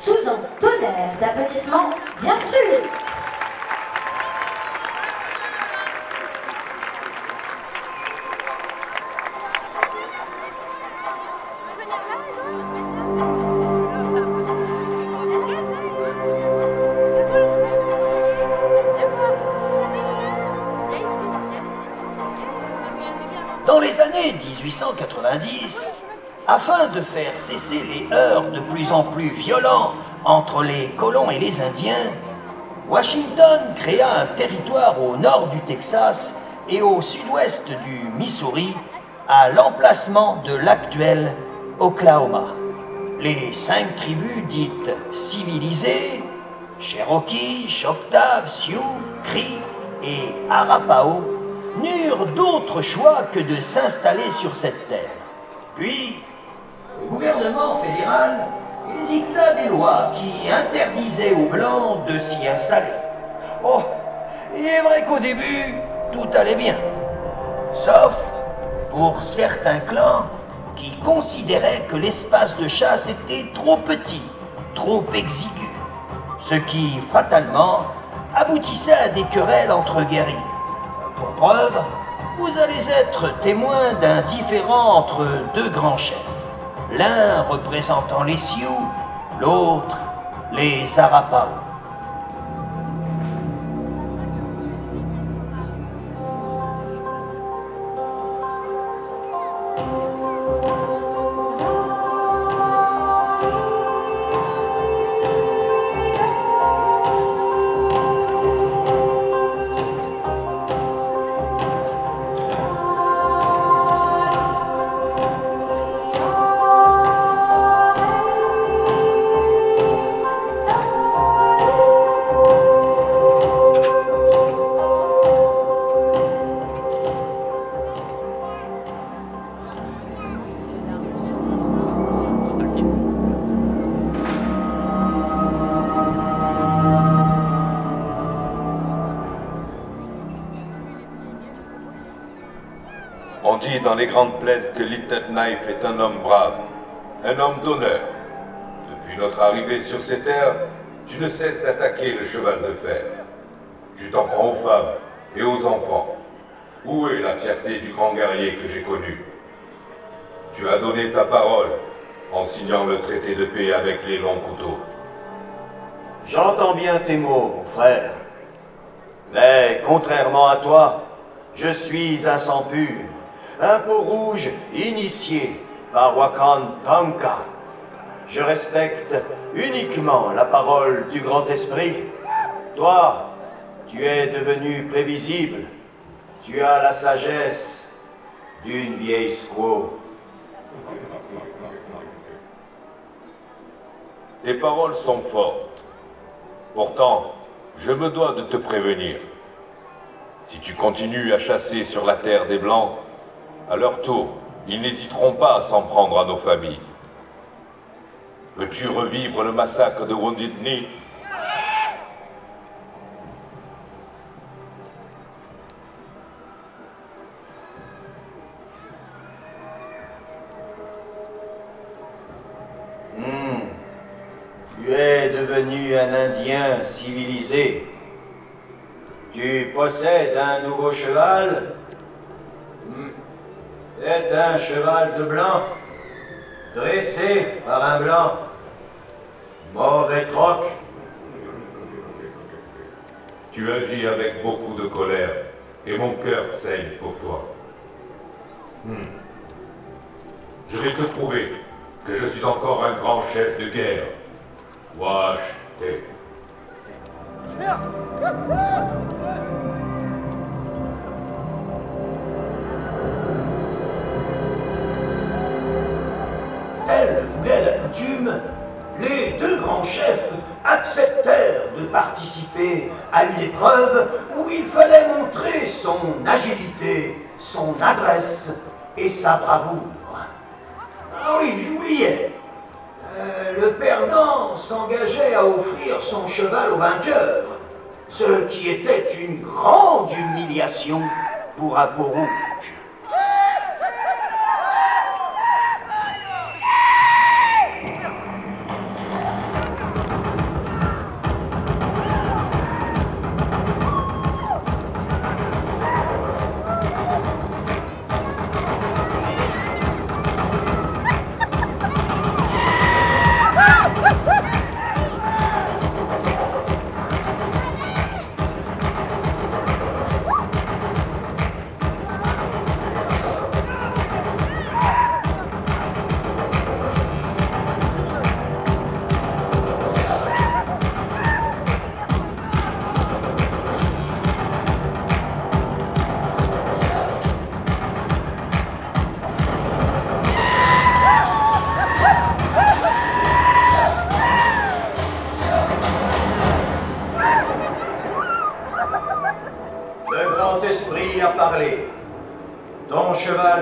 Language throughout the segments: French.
sous un tonnerre d'applaudissements, bien sûr. Dans les années 1890, afin de faire cesser les heurts de plus en plus violents entre les colons et les Indiens, Washington créa un territoire au nord du Texas et au sud-ouest du Missouri, à l'emplacement de l'actuel Oklahoma. Les 5 tribus dites civilisées, Cherokee, Choctaw, Sioux, Cree et Arapaho, n'eurent d'autre choix que de s'installer sur cette terre. Puis, le gouvernement fédéral édicta des lois qui interdisaient aux Blancs de s'y installer. Oh, il est vrai qu'au début, tout allait bien. Sauf pour certains clans qui considéraient que l'espace de chasse était trop petit, trop exigu, ce qui, fatalement, aboutissait à des querelles entre guerriers. Pour preuve, vous allez être témoin d'un différend entre 2 grands chefs, l'un représentant les Sioux, l'autre les Arapaho. On dit dans les grandes plaines que Little Knife est un homme brave, un homme d'honneur. Depuis notre arrivée sur ces terres, tu ne cesses d'attaquer le cheval de fer. Tu t'en prends aux femmes et aux enfants. Où est la fierté du grand guerrier que j'ai connu? Tu as donné ta parole en signant le traité de paix avec les longs couteaux. J'entends bien tes mots, mon frère. Mais contrairement à toi, je suis un sang pur, un peau rouge initié par Wakan Tanka. Je respecte uniquement la parole du grand esprit. Toi, tu es devenu prévisible. Tu as la sagesse d'une vieille squaw. Tes paroles sont fortes. Pourtant, je me dois de te prévenir. Si tu continues à chasser sur la terre des Blancs, à leur tour, ils n'hésiteront pas à s'en prendre à nos familles. Veux-tu revivre le massacre de Wounded Knee? Tu es devenu un Indien civilisé. Tu possèdes un nouveau cheval. C'est un cheval de blanc, dressé par un blanc. Mauvais troc. Tu agis avec beaucoup de colère, et mon cœur saigne pour toi. Je vais te prouver que je suis encore un grand chef de guerre. Wash-T. Telle voulait la coutume, les 2 grands chefs acceptèrent de participer à une épreuve où il fallait montrer son agilité, son adresse et sa bravoure. Ah oui, j'oubliais. Le perdant s'engageait à offrir son cheval au vainqueur, ce qui était une grande humiliation pour un peau rouge.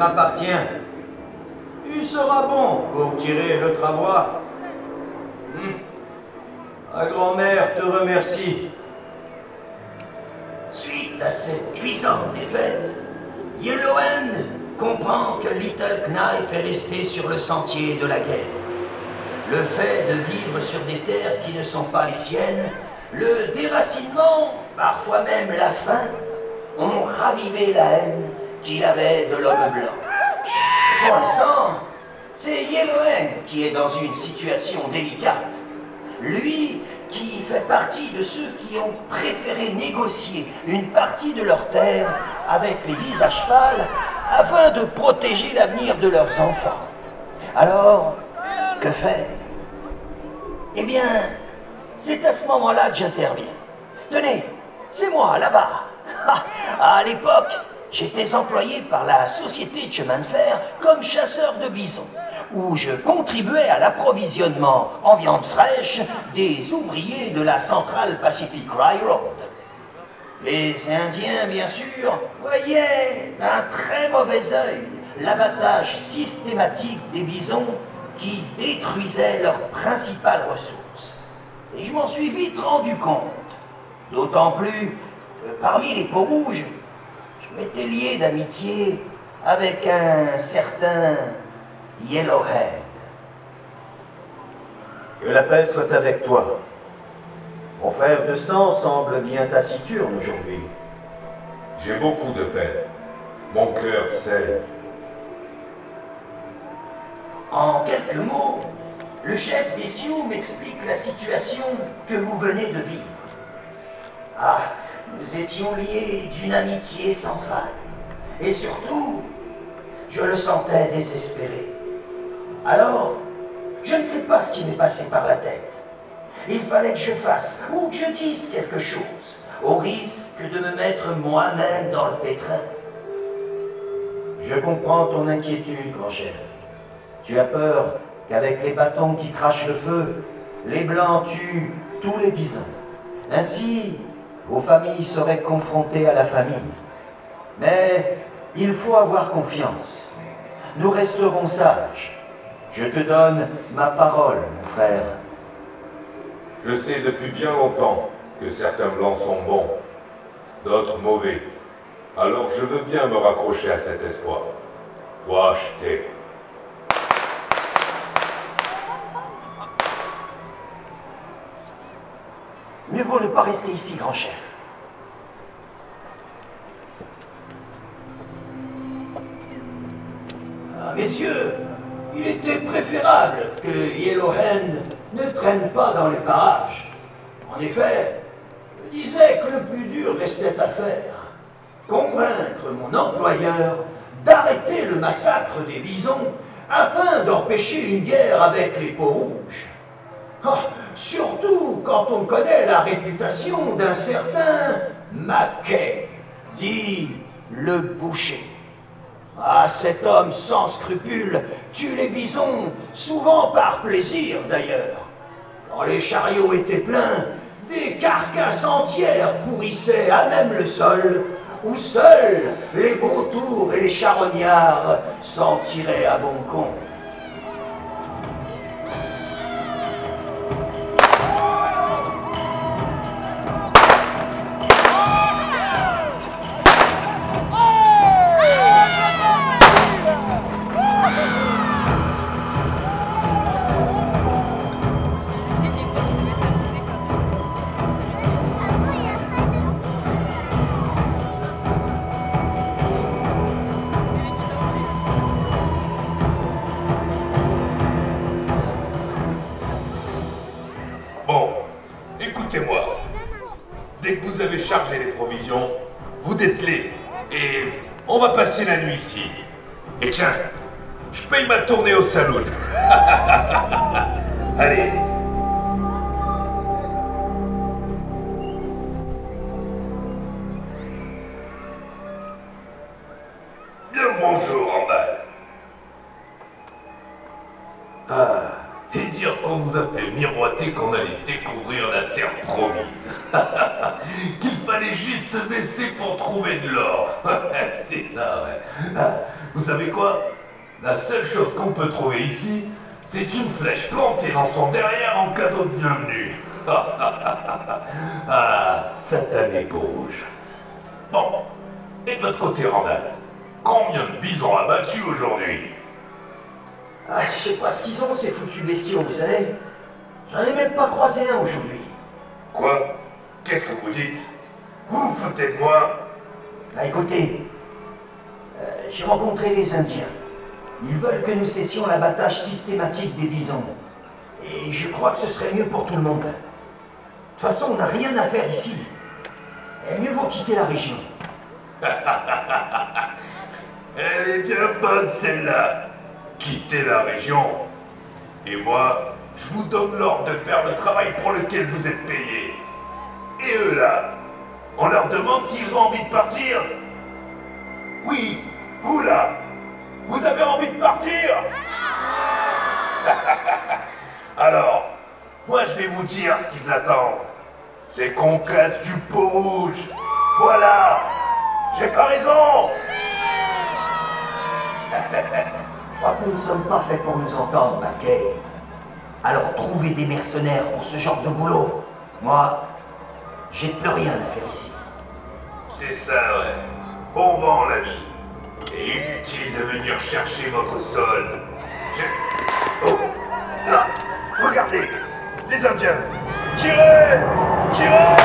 m'appartient. Tu seras bon pour tirer le travois. Ma grand-mère te remercie. Suite à cette cuisante défaite, Yellowhand comprend que Little Knife est resté sur le sentier de la guerre. Le fait de vivre sur des terres qui ne sont pas les siennes, le déracinement, parfois même la faim, ont ravivé la haine qu'il avait de l'homme blanc. Pour l'instant, c'est Yellowhand qui est dans une situation délicate. Lui qui fait partie de ceux qui ont préféré négocier une partie de leurs terres avec les visages pâles afin de protéger l'avenir de leurs enfants. Alors, que faire? Eh bien, c'est à ce moment-là que j'interviens. Tenez, c'est moi, là-bas. À l'époque, j'étais employé par la Société de chemin de fer comme chasseur de bisons, où je contribuais à l'approvisionnement en viande fraîche des ouvriers de la Central Pacific Railroad. Les Indiens, bien sûr, voyaient d'un très mauvais œil l'abattage systématique des bisons qui détruisait leurs principales ressources. Et je m'en suis vite rendu compte, d'autant plus que parmi les Peaux-Rouges, je m'étais lié d'amitié avec un certain Yellowhead. Que la paix soit avec toi. Mon frère de sang semble bien taciturne aujourd'hui. J'ai beaucoup de peine. Mon cœur saigne. En quelques mots, le chef des Sioux m'explique la situation que vous venez de vivre. Ah, nous étions liés d'une amitié sans faille. Et surtout, je le sentais désespéré. Alors, je ne sais pas ce qui m'est passé par la tête. Il fallait que je fasse ou que je dise quelque chose, au risque de me mettre moi-même dans le pétrin. Je comprends ton inquiétude, grand chef. Tu as peur qu'avec les bâtons qui crachent le feu, les Blancs tuent tous les bisons. Ainsi, vos familles seraient confrontées à la famine. Mais il faut avoir confiance. Nous resterons sages. Je te donne ma parole, mon frère. Je sais depuis bien longtemps que certains blancs sont bons, d'autres mauvais. Alors je veux bien me raccrocher à cet espoir. Wash-té. Mieux vaut ne pas rester ici, grand chef. Ah, messieurs, il était préférable que Yellowhand ne traîne pas dans les parages. En effet, je disais que le plus dur restait à faire. Convaincre mon employeur d'arrêter le massacre des bisons afin d'empêcher une guerre avec les Peaux-Rouges. Ah, surtout quand on connaît la réputation d'un certain Mackay, dit le boucher. Ah, cet homme sans scrupules tue les bisons, souvent par plaisir d'ailleurs. Quand les chariots étaient pleins, des carcasses entières pourrissaient à même le sol, où seuls les vautours et les charognards s'en tiraient à bon compte. Écoutez-moi. Dès que vous avez chargé les provisions, vous dételez et on va passer la nuit ici. Et tiens, je paye ma tournée au saloon. Allez. Bien le bonjour, en bas. Ah, et dire qu'on vous a fait miroiter constaté qu'on allait découvrir la terre promise. Qu'il fallait juste se baisser pour trouver de l'or. C'est ça, ouais. Vous savez quoi? La seule chose qu'on peut trouver ici, c'est une flèche plantée dans son derrière en cadeau de bienvenue. Ah, satané peau rouge. Bon, et de votre côté, Randall, combien de bisons abattus aujourd'hui? Ah, je sais pas ce qu'ils ont, ces foutus bestiaux, vous savez. J'en ai même pas croisé un aujourd'hui. Quoi? Qu'est-ce que vous dites? Vous vous foutez de moi? Ah, écoutez, j'ai rencontré les Indiens. Ils veulent que nous cessions l'abattage systématique des bisons. Et je crois que ce serait mieux pour tout le monde. De toute façon, on n'a rien à faire ici. Et mieux vaut quitter la région. Elle est bien bonne, celle-là. Quittez la région. Et moi, je vous donne l'ordre de faire le travail pour lequel vous êtes payés. Et eux, là, on leur demande s'ils ont envie de partir. Oui, vous, là, vous avez envie de partir? Alors, moi, je vais vous dire ce qu'ils attendent. C'est qu'on casse du pot rouge. Voilà. J'ai pas raison. Je crois que nous ne sommes pas faits pour nous entendre, McKay. Alors trouvez des mercenaires pour ce genre de boulot. Moi, j'ai plus rien à faire ici. C'est ça, ouais. Bon vent, l'ami. Et inutile de venir chercher notre sol. Oh, là, regardez, les Indiens. Tirez! Tirez!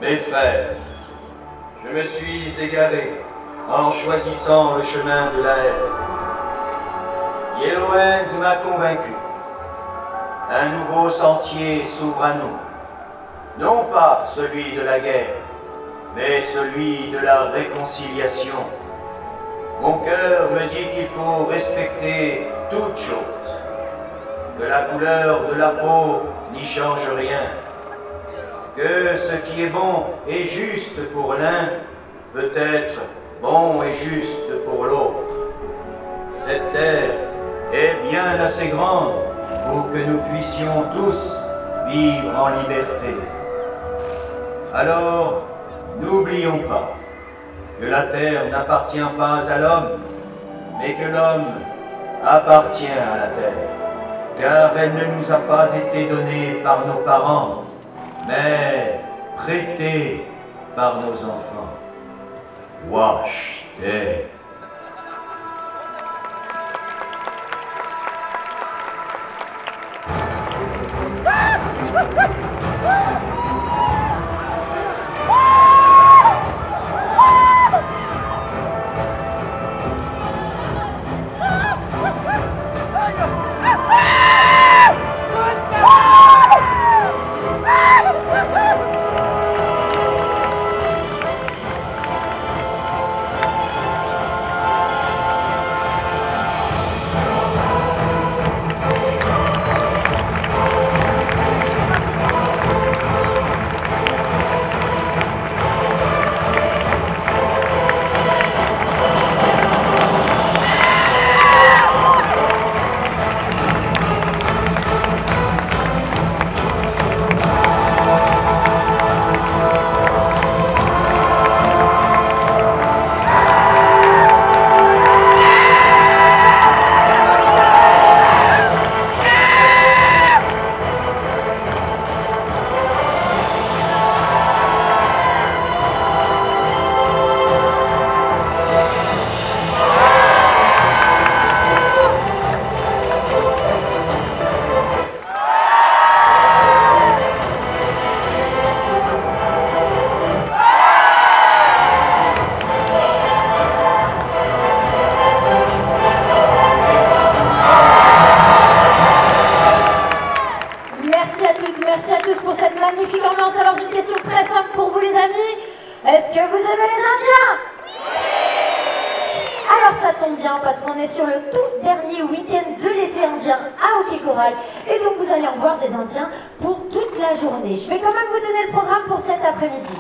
Mes frères, je me suis égaré en choisissant le chemin de la haine. Yellowhand m'a convaincu. Un nouveau sentier s'ouvre à nous. Non pas celui de la guerre, mais celui de la réconciliation. Mon cœur me dit qu'il faut respecter toute chose, que la couleur de la peau n'y change rien, que ce qui est bon et juste pour l'un peut être bon et juste pour l'autre. Cette terre est bien assez grande pour que nous puissions tous vivre en liberté. Alors, n'oublions pas que la terre n'appartient pas à l'homme, mais que l'homme appartient à la terre, car elle ne nous a pas été donnée par nos parents, mais prêtée par nos enfants. Wash Day. Alors j'ai une question très simple pour vous les amis. Est-ce que vous aimez les Indiens? Alors ça tombe bien parce qu'on est sur le tout dernier week-end de l'été indien à Hockey Choral. Et donc vous allez en voir des Indiens pour toute la journée. Je vais quand même vous donner le programme pour cet après-midi.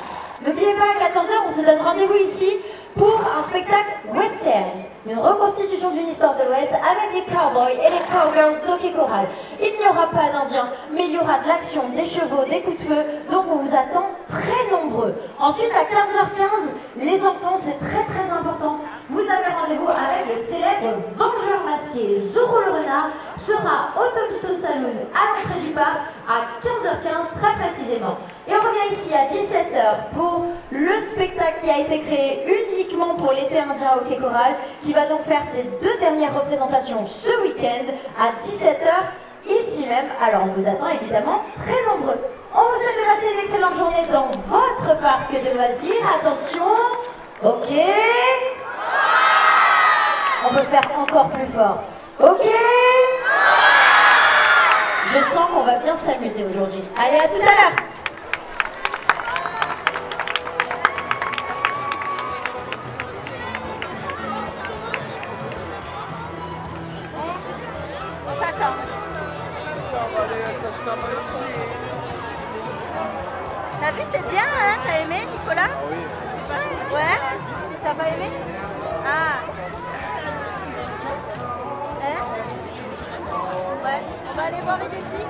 N'oubliez pas, à 14h, on se donne rendez-vous ici pour un spectacle western. Une reconstitution d'une histoire de l'Ouest avec les cowboys et les cowgirls d'Hockey Choral. Il n'y aura pas d'Indiens, mais il y aura de l'action, des chevaux, des coups de feu. Donc on vous attend très nombreux. Ensuite, à 15h15, les enfants, c'est très très important. Vous avez rendez-vous avec le célèbre vengeur masqué. Zorro le renard sera au Tombstone Saloon à l'entrée du parc à 15h15 très précisément. Et on revient ici à 17h pour le spectacle qui a été créé uniquement pour l'été indien Hockey Choral, qui va donc faire ses 2 dernières représentations ce week-end à 17h ici même. Alors on vous attend évidemment très nombreux. On vous souhaite de passer une excellente journée dans votre parc de loisirs. Attention, ok. On peut faire encore plus fort. Ok. Je sens qu'on va bien s'amuser aujourd'hui. Allez, à tout à l'heure. On s'attend. T'as vu, c'est bien, hein? T'as aimé, Nicolas? Oui. Ouais? T'as pas aimé? Ah. Hein? Ouais, on va aller voir les défis.